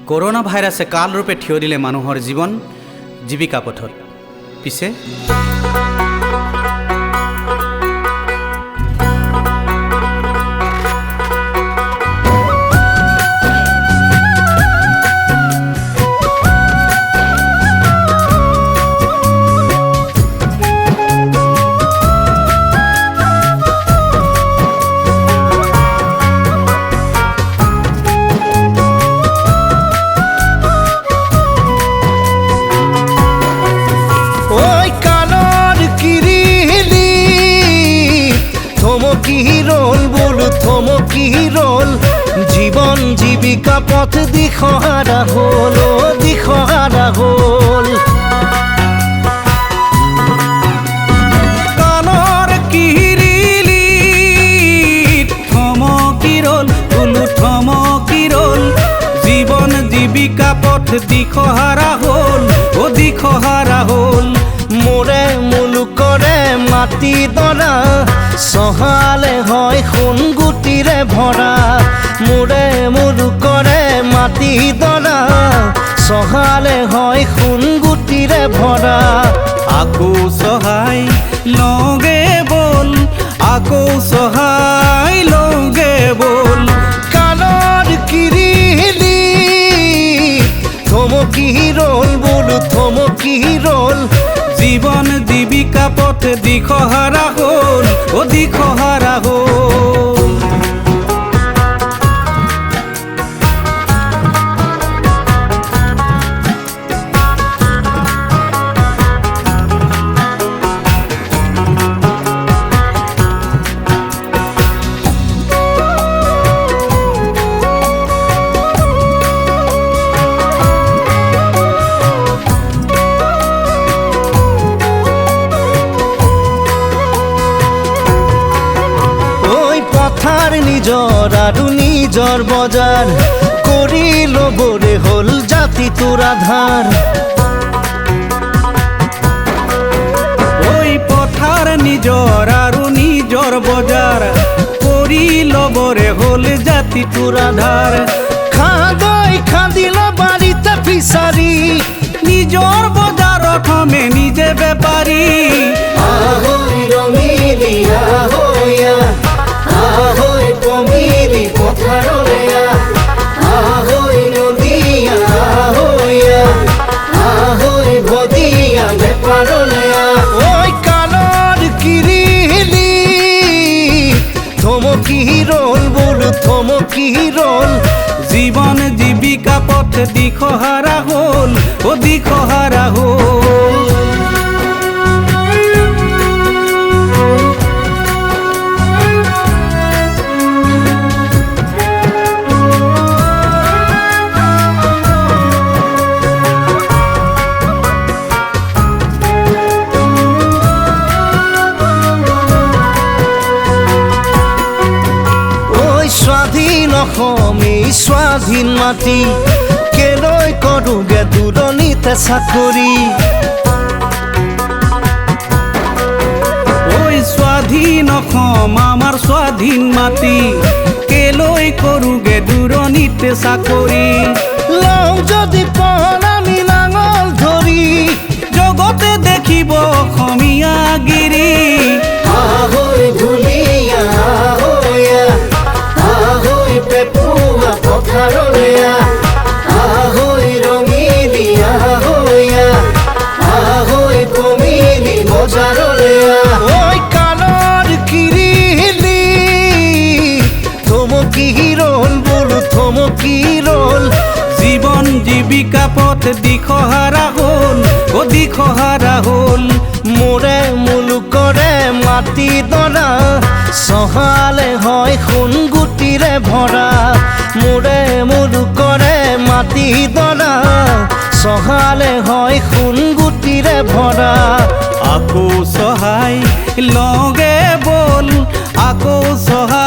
Corona ভাইৰাছে কালৰূপে থিয় দিলে মানুহৰ জীৱন জীৱিকা পথত। পিছে জীবন জীবিকা পথ দিশহাৰা হল, দিশহাৰা হল। কালৰ কিৰিলি থমকি ৰল, বোলো থমকি ৰল। জীৱন জীৱিকা পথ দিশহাৰা হ'ল, ও দিশহাৰা হ'ল। মোৰে মুলুকৰে মাটি দৰা চহালে হয় সোণ গুটিৰে ভৰা। মোৰে মুলুকৰে মাটি দৰা চহালে হয় সোণ গুটিৰে ভৰা। আকৌ চহাই লগে বল, আকৌ চহাই লগে বল। কালৰ কিৰিলি থমকি ৰল, বোলো থমকি ৰল। জীবন জীৱিকা পথ দিশহাৰা হ'ল, ও দিশহাৰা হ'ল। নিজৰ আৰু নিজৰ বজাৰ কৰি ল'বৰে হ'ল জাতিটোৰ আধাৰ। ওই পথাৰ নিজৰ আৰু নিজৰ বজাৰ কৰি ল'বৰে হ'ল জাতিটোৰ আধাৰ। খাদৈ খান্দিল বাৰীতে ফিচাৰি, নিজৰ বজাৰত হমে নিজে বেপাৰী। আহৈ ৰঙিলি আহৈয়া, আহৈ কমিলি পথাৰলে আহৈ নদীয়া আহৈয়া, আহৈ ভদিয়া বেপাৰলে। ঐ কালৰ কিৰিলি থমকি ৰল, বোলো থমকি ৰল। জীৱন জীৱিকা পথ দিশহাৰা হ'ল, ও দিশহাৰা হ'ল। স্বাধীন অসমী স্বাধীন মাটি কেলৈ কৰোগে দূৰণিতে চাকৰি। ওই স্বাধীন অসম আমাৰ স্বাধীন মাটি কেলৈ কৰোগে দূৰণিতে চাকৰি। লওঁ যদি পণ আমি নাঙল ধৰি জগতে দেখিব অসমীয়া গিৰি। আহৈ ধুলীয়া আহৈয়া, আহৈ পেপুৱা পথাৰলে আহৈ ৰঙিলি আহৈয়া, আহৈ কমিলি বজাৰলে। ঐ কালৰ কিৰিলি থমকি ৰল, বোলো থমকি ৰল। জীৱন জীৱিকা পথ দিশহাৰা হ'ল, ও দিশহাৰা হ'ল। মোৰে মুলুকৰে মাটি দৰা চহালে হয় সোণ গুটিৰে ভৰা। মোৰে মুলুকৰে মাটি দৰা চহালে হয় সোণ গুটিৰে ভৰা। আকৌ চহাই লগে বল, আকৌ চহাই